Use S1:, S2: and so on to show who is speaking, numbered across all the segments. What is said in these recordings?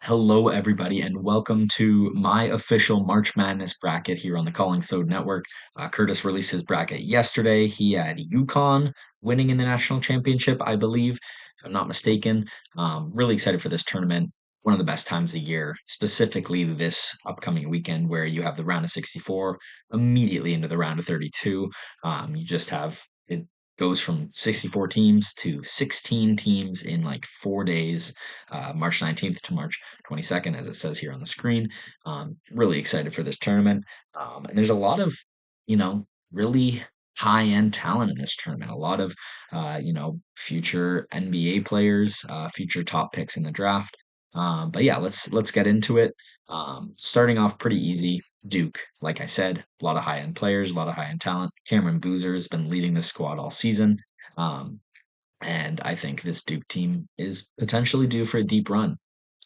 S1: Hello, everybody, and welcome to my official March Madness bracket here on the CollingsThodeNetwork. Curtis released his bracket yesterday. He had UConn winning in the national championship, I believe, if I'm not mistaken. Really excited for this tournament. One of the best times of the year, specifically this upcoming weekend where you have the round of 64 immediately into the round of 32. You just have it goes from 64 teams to 16 teams in like 4 days, March 19th to March 22nd, as it says here on the screen. Really excited for this tournament. And there's a lot of, really high end talent in this tournament. A lot of, future NBA players, future top picks in the draft. But yeah, let's get into it. Starting off pretty easy. Duke, like I said, a lot of high end players, a lot of high end talent. Cameron Boozer has been leading this squad all season. Um, and I think this Duke team is potentially due for a deep run.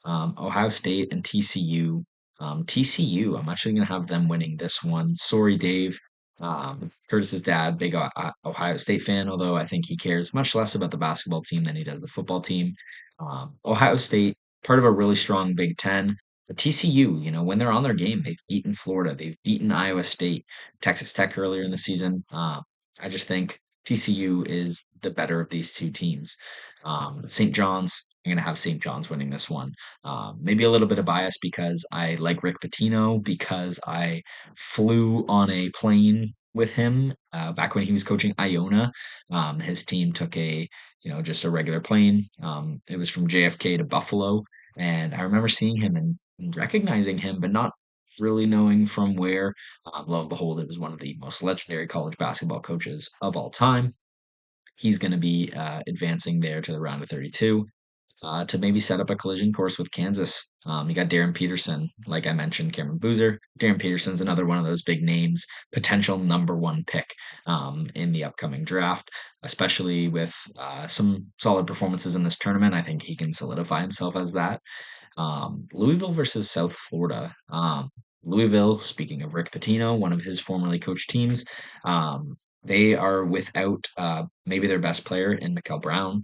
S1: Ohio State and TCU. TCU, I'm actually going to have them winning this one. Sorry, Dave. Curtis's dad, big Ohio State fan, although I think he cares much less about the basketball team than he does the football team. Ohio State, part of a really strong Big Ten. But TCU, when they're on their game, they've beaten Florida, they've beaten Iowa State, Texas Tech earlier in the season. I just think TCU is the better of these two teams. St. John's, I'm going to have St. John's winning this one. Maybe a little bit of bias because I like Rick Pitino because I flew on a plane with him back when he was coaching Iona. His team took just a regular plane. It was from JFK to Buffalo, and I remember seeing him and recognizing him, but not really knowing from where. Lo and behold, it was one of the most legendary college basketball coaches of all time. He's going to be advancing there to the round of 32 to maybe set up a collision course with Kansas. You got Darren Peterson, like I mentioned, Cameron Boozer. Darren Peterson's another one of those big names, potential number one pick in the upcoming draft, especially with some solid performances in this tournament. I think he can solidify himself as that. Louisville versus South Florida. Louisville, speaking of Rick Pitino, one of his formerly coached teams, they are without maybe their best player in Mikel Brown.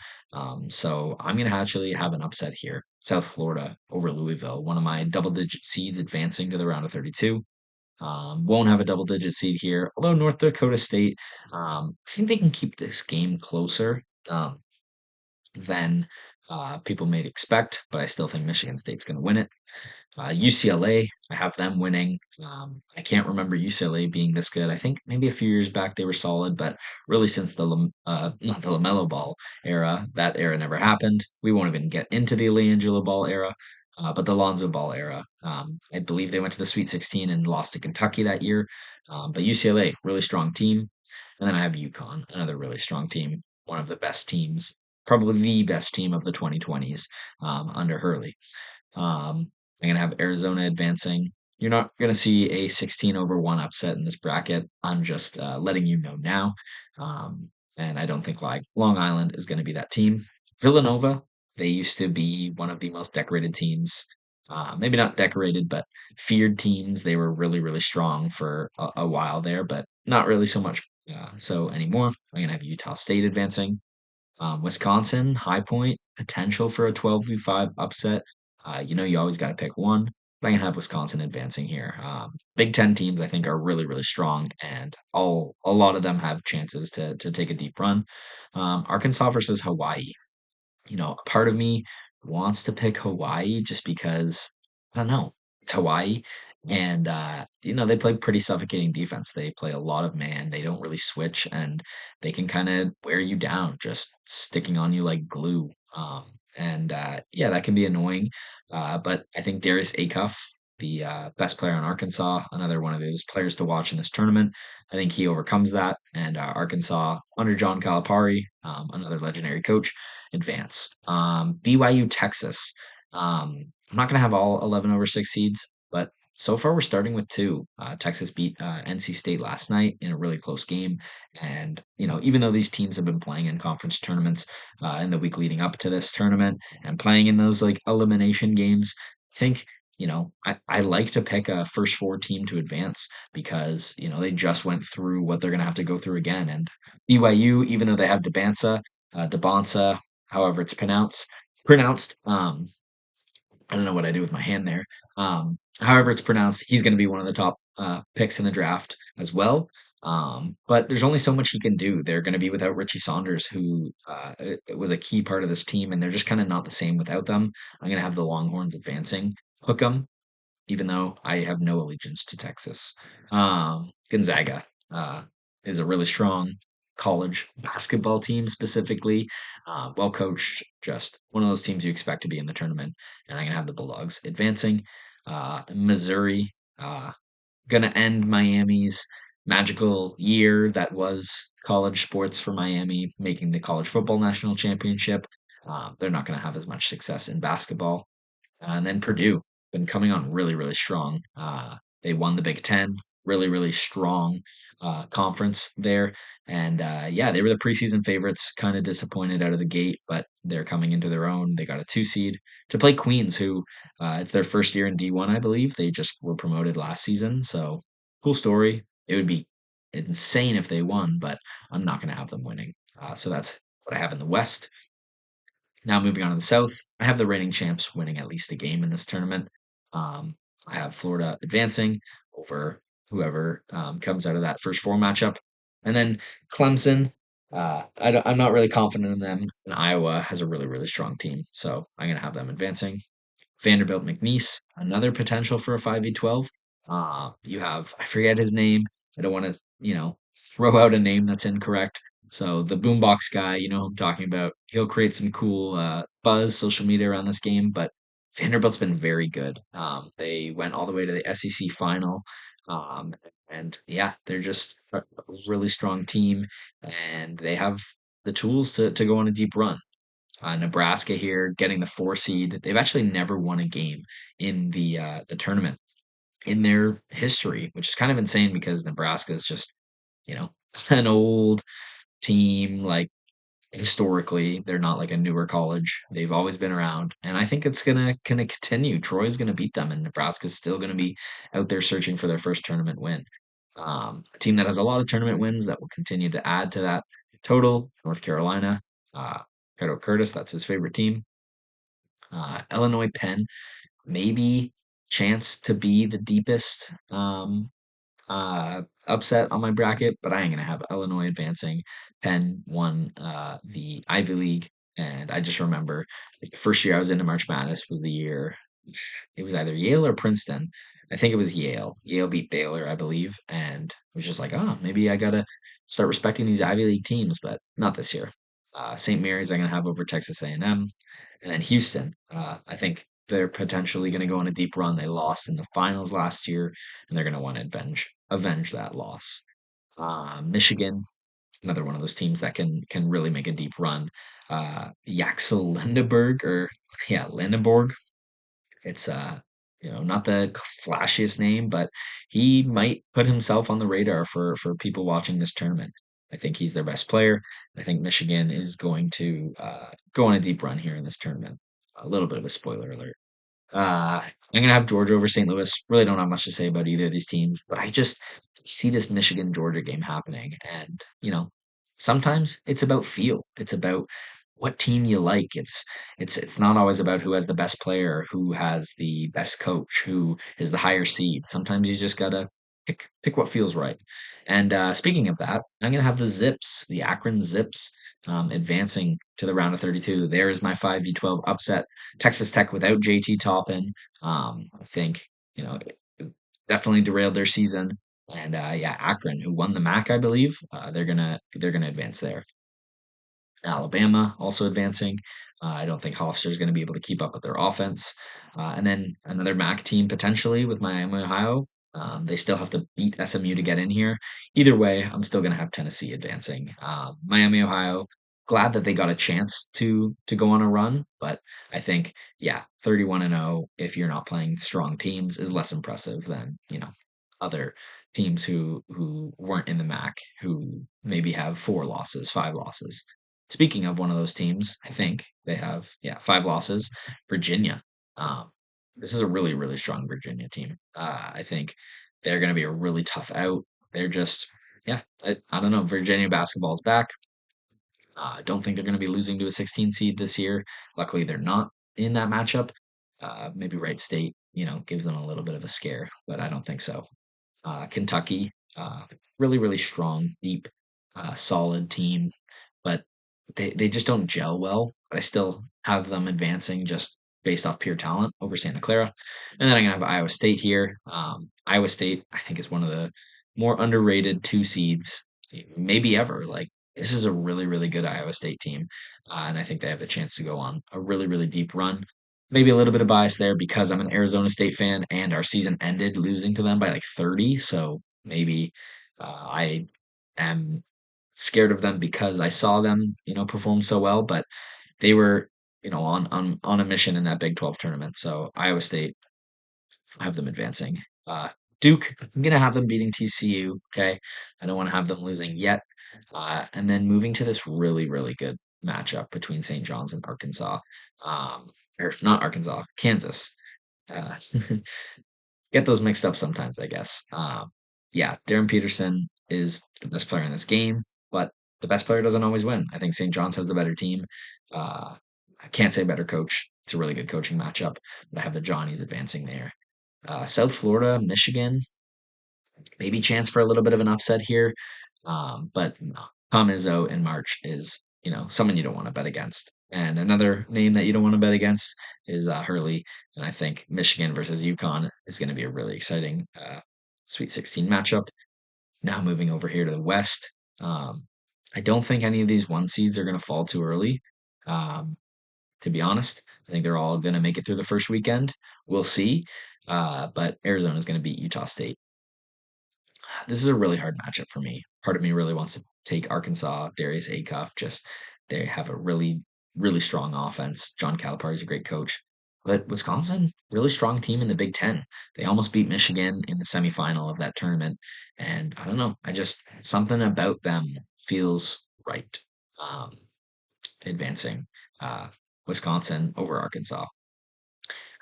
S1: So I'm going to actually have an upset here. South Florida over Louisville, one of my double digit seeds advancing to the round of 32. Won't have a double digit seed here, although North Dakota State, I think they can keep this game closer. Than people may expect, but I still think Michigan State's going to win it. UCLA, I have them winning. I can't remember UCLA being this good. I think maybe a few years back they were solid, but really since not the Lamelo Ball era, that era never happened. We won't even get into the LiAngelo Ball era. But the Lonzo Ball era, I believe they went to the Sweet 16 and lost to Kentucky that year. But UCLA, really strong team. And then I have UConn, another really strong team, one of the best teams, probably the best team of the 2020s under Hurley. I'm going to have Arizona advancing. You're not going to see a 16 over 1 upset in this bracket. I'm just letting you know now. And I don't think like Long Island is going to be that team. Villanova, they used to be one of the most decorated teams. Maybe not decorated, but feared teams. They were really, really strong for a while there, but not really so much so anymore. I'm going to have Utah State advancing. Wisconsin, High Point, potential for a 12v5 upset. You always got to pick one, but I'm going to have Wisconsin advancing here. Big Ten teams, I think, are really, really strong, and a lot of them have chances to take a deep run. Arkansas versus Hawaii. A part of me wants to pick Hawaii just because, I don't know, it's Hawaii. And, they play pretty suffocating defense. They play a lot of man. They don't really switch, and they can kind of wear you down, just sticking on you like glue. Yeah, that can be annoying. But I think Darius Acuff, the best player on Arkansas, another one of those players to watch in this tournament. I think he overcomes that. And Arkansas, under John Calipari, another legendary coach, advance. BYU, Texas. I'm not going to have all 11 over 6 seeds, but so far we're starting with two. Texas beat NC State last night in a really close game. And, even though these teams have been playing in conference tournaments in the week leading up to this tournament and playing in those like elimination games, I think I like to pick a first four team to advance because, they just went through what they're going to have to go through again. And BYU, even though they have Debansa, however it's pronounced, I don't know what I do with my hand there. However, it's pronounced. He's going to be one of the top picks in the draft as well. But there's only so much he can do. They're going to be without Richie Saunders, who was a key part of this team, and they're just kind of not the same without them. I'm going to have the Longhorns advancing. Hook 'em, even though I have no allegiance to Texas. Gonzaga uh, is a really strong college basketball team, specifically, well coached, just one of those teams you expect to be in the tournament. And I'm going to have the Bulldogs advancing. Missouri, uh, going to end Miami's magical year that was college sports for Miami, making the college football national championship. They're not going to have as much success in basketball. And then Purdue been coming on really, really strong. They won the Big Ten, really, really strong conference there. And yeah, they were the preseason favorites, kind of disappointed out of the gate, but they're coming into their own. They got a 2 seed to play Queens, who it's their first year in D1, I believe. They just were promoted last season. So cool story. It would be insane if they won, but I'm not going to have them winning. So that's what I have in the West. Now moving on to the South, I have the reigning champs winning at least a game in this tournament. Um, I have Florida advancing over whoever comes out of that first four matchup, and then Clemson. I'm not really confident in them. And Iowa has a really really strong team, so I'm gonna have them advancing. Vanderbilt McNeese, another potential for a 5v12. You have, I forget his name. I don't want to, throw out a name that's incorrect. So the boombox guy, you know who I'm talking about. He'll create some cool buzz social media around this game, but Vanderbilt's been very good. They went all the way to the SEC final. Um, and yeah, they're just a really strong team, and they have the tools to go on a deep run. Nebraska here getting the 4 seed. They've actually never won a game in the tournament in their history, which is kind of insane because Nebraska is just, you know, an old team. Like historically, they're not like a newer college. They've always been around, and I think it's gonna continue. Troy's gonna beat them, and Nebraska's still gonna be out there searching for their first tournament win. A team that has a lot of tournament wins that will continue to add to that total. North Carolina, uh, Curtis, that's his favorite team. Illinois Penn, maybe chance to be the deepest upset on my bracket, but I ain't gonna have Illinois advancing. Penn won the Ivy League, and I just remember like, the first year I was into March Madness was the year it was either Yale or Princeton. I think it was Yale. Yale beat Baylor, I believe, and I was just like, oh, maybe I gotta start respecting these Ivy League teams, but not this year. St. Mary's I'm gonna have over Texas A&M, and then Houston. I think they're potentially going to go on a deep run. They lost in the finals last year, and they're going to want to avenge that loss. Michigan, another one of those teams that can really make a deep run. Yaxel Lindeberg, or yeah, Lindenborg. It's not the flashiest name, but he might put himself on the radar for people watching this tournament. I think he's their best player. I think Michigan is going to go on a deep run here in this tournament. A little bit of a spoiler alert. I'm gonna have Georgia over St. Louis. Really don't have much to say about either of these teams, but I just see this Michigan Georgia game happening, and sometimes it's about feel. It's about what team you like. It's not always about who has the best player, who has the best coach, who is the higher seed. Sometimes you just gotta pick what feels right. And speaking of that, I'm gonna have the Zips, the Akron Zips, advancing to the round of 32. There is my 5v12 upset. Texas Tech without JT Toppin. I think it definitely derailed their season. And yeah, Akron, who won the MAC, I believe, they're gonna advance there. Alabama also advancing. I don't think Hofstra is going to be able to keep up with their offense. And then another MAC team potentially with Miami, Ohio. They still have to beat SMU to get in here. Either way, I'm still going to have Tennessee advancing. Miami, Ohio. Glad that they got a chance to go on a run, but I think yeah, 31-0 if you're not playing strong teams is less impressive than other teams who weren't in the MAC who maybe have 4 losses, 5 losses. Speaking of one of those teams, I think they have 5 losses. Virginia. Um, this is a really really strong Virginia team. I think they're going to be a really tough out. They're just I don't know. Virginia basketball is back. I don't think they're going to be losing to a 16 seed this year. Luckily, they're not in that matchup. Maybe Wright State, gives them a little bit of a scare, but I don't think so. Kentucky, really, really strong, deep, solid team, but they just don't gel well. But I still have them advancing just based off pure talent over Santa Clara. And then I'm gonna have Iowa State here. Iowa State, I think, is one of the more underrated two seeds, maybe ever. Like this is a really, really good Iowa State team, and I think they have the chance to go on a really, really deep run. Maybe a little bit of bias there because I'm an Arizona State fan and our season ended losing to them by like 30. So maybe I am scared of them because I saw them, perform so well, but they were, on a mission in that Big 12 tournament. So Iowa State, I have them advancing. Duke, I'm gonna have them beating TCU. Okay, I don't want to have them losing yet. And then moving to this really, really good matchup between St. John's and Arkansas, um, or not Arkansas, Kansas. Uh, get those mixed up sometimes, I guess. Yeah, Darren Peterson is the best player in this game, but the best player doesn't always win. I think St. John's has the better team. Uh, I can't say better coach. It's a really good coaching matchup, but I have the Johnnies advancing there. South Florida, Michigan, maybe chance for a little bit of an upset here. But no, Tom Izzo in March is, someone you don't want to bet against. And another name that you don't want to bet against is Hurley. And I think Michigan versus UConn is going to be a really exciting Sweet 16 matchup. Now moving over here to the West. Um, I don't think any of these one seeds are going to fall too early. Um, to be honest, I think they're all going to make it through the first weekend. We'll see. But Arizona is going to beat Utah State. This is a really hard matchup for me. Part of me really wants to take Arkansas, Darius Acuff. Just they have a really, really strong offense. John Calipari is a great coach. But Wisconsin, really strong team in the Big Ten. They almost beat Michigan in the semifinal of that tournament. And I don't know, something about them feels right. Um, Advancing uh, Wisconsin over Arkansas.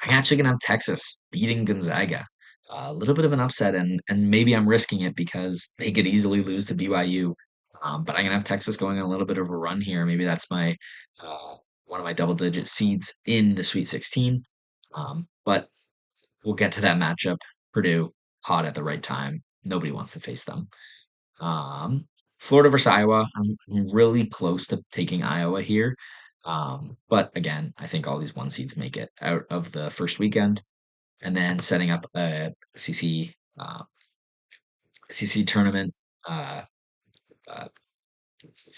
S1: I'm actually gonna have Texas beating Gonzaga. A little bit of an upset, and maybe I'm risking it because they could easily lose to BYU. But I'm gonna have Texas going on a little bit of a run here. Maybe that's my uh, one of my double digit seeds in the Sweet 16. But we'll get to that matchup. Purdue hot at the right time. Nobody wants to face them. Um, Florida versus Iowa. I'm really close to taking Iowa here. But again, I think all these one seeds make it out of the first weekend and then setting up a CC tournament uh, uh,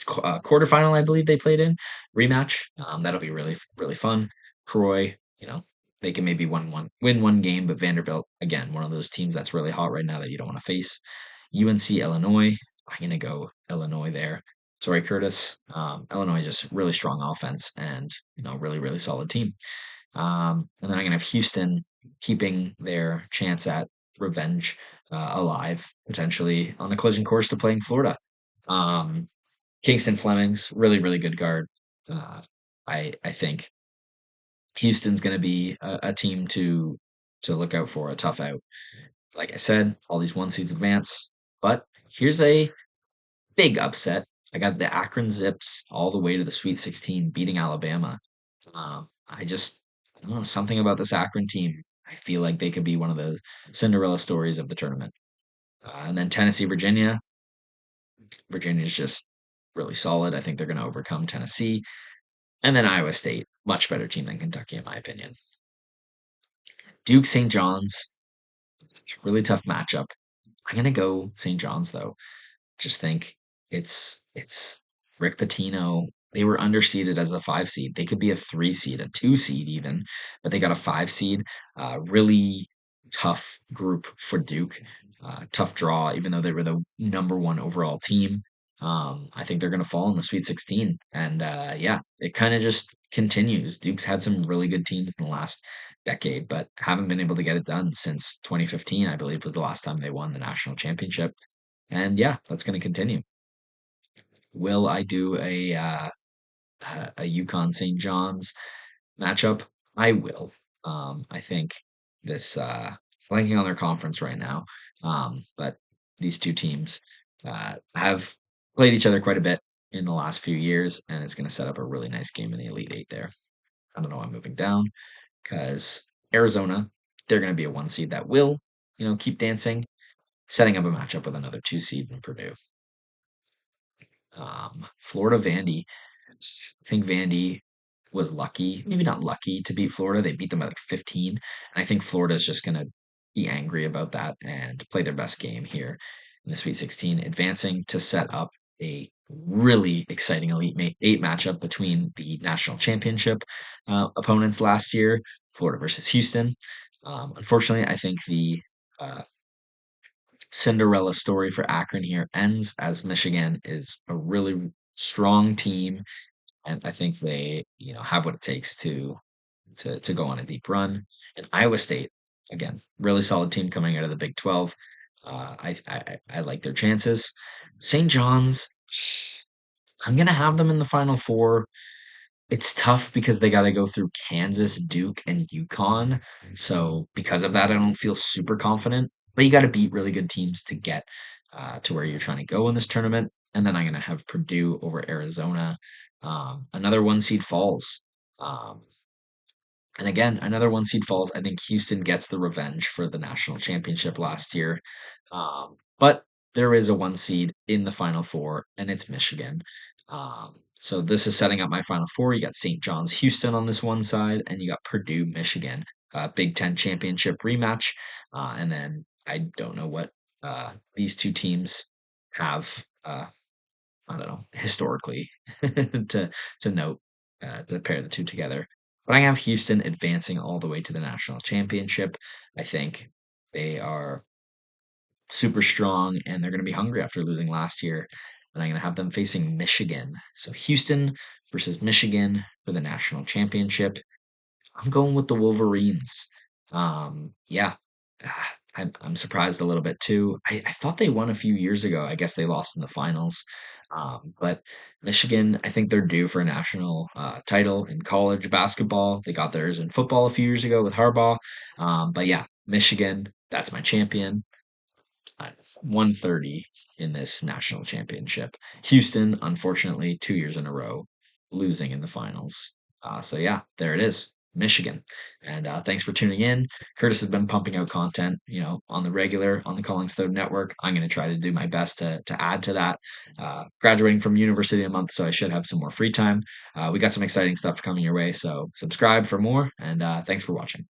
S1: quarterfinal. I believe they played in rematch. That'll be really really fun. Troy, they can maybe win one game, but Vanderbilt again, one of those teams that's really hot right now that you don't want to face. UNC Illinois. I'm gonna go Illinois there. Sorry, Curtis. Illinois is just really strong offense and really really solid team. And then I'm going to have Houston keeping their chance at revenge alive, potentially on a collision course to playing Florida. Um, Kingston Fleming's really, really good guard. Uh, I think Houston's going to be a team to look out for, a tough out. Like I said, all these one seeds advance. But here's a big upset. I got the Akron Zips all the way to the Sweet 16, beating Alabama. I don't know, something about this Akron team. I feel like they could be one of the Cinderella stories of the tournament. And then Tennessee, Virginia. Virginia's just really solid. I think they're going to overcome Tennessee. And then Iowa State, much better team than Kentucky, in my opinion. Duke, St. John's, really tough matchup. I'm going to go St. John's, though. Just think it's Rick Pitino. They were underseeded as a 5 seed. They could be a 3 seed, a 2 seed even, but they got a 5 seed. Really tough group for Duke. Tough draw, even though they were the number one overall team. I think they're going to fall in the Sweet 16. And yeah, it kind of just continues. Duke's had some really good teams in the last decade, but haven't been able to get it done since 2015, I believe, was the last time they won the national championship. And yeah, that's going to continue. Will I do a Yukon St. John's matchup? I will. I think this blanking on their conference right now, but these two teams have played each other quite a bit in the last few years, and it's going to set up a really nice game in the Elite Eight there. I don't know. I'm moving down because Arizona, they're going to be a 1 seed that will, keep dancing, setting up a matchup with another 2 seed in Purdue. Florida Vandy. I think Vandy was lucky, maybe not lucky to beat Florida. They beat them by like 15. And I think Florida is just going to be angry about that and play their best game here in the Sweet 16, advancing to set up a really exciting Elite 8 matchup between the national championship opponents last year, Florida versus Houston. Unfortunately, I think the uh, Cinderella story for Akron here ends as Michigan is a really strong team, and I think they, have what it takes to go on a deep run. And Iowa State, again, really solid team coming out of the Big 12. I like their chances. St. John's, I'm gonna have them in the Final Four. It's tough because they got to go through Kansas, Duke, and UConn. So because of that, I don't feel super confident. But you got to beat really good teams to get to where you're trying to go in this tournament. And then I'm going to have Purdue over Arizona. Another 1 seed falls. Um, and again, another 1 seed falls. I think Houston gets the revenge for the national championship last year. But there is a 1 seed in the Final Four, and it's Michigan. So this is setting up my Final Four. You got St. John's Houston on this one side, and you got Purdue Michigan, Big Ten championship rematch. And then I don't know what these two teams have. I don't know, historically to note to pair the two together. But I have Houston advancing all the way to the national championship. I think they are super strong and they're going to be hungry after losing last year. And I'm going to have them facing Michigan. So Houston versus Michigan for the national championship. I'm going with the Wolverines. Yeah, I'm surprised a little bit too. I thought they won a few years ago. I guess they lost in the finals. But Michigan, I think they're due for a national title in college basketball. They got theirs in football a few years ago with Harbaugh. But yeah, Michigan, that's my champion. 130 in this national championship. Houston, unfortunately, 2 years in a row, losing in the finals. So yeah, there it is. Michigan. And thanks for tuning in. Curtis has been pumping out content, on the regular on the CollingsThodeNetwork. I'm going to try to do my best to add to that. Graduating from university in a month, so I should have some more free time. We got some exciting stuff coming your way, so subscribe for more, and thanks for watching.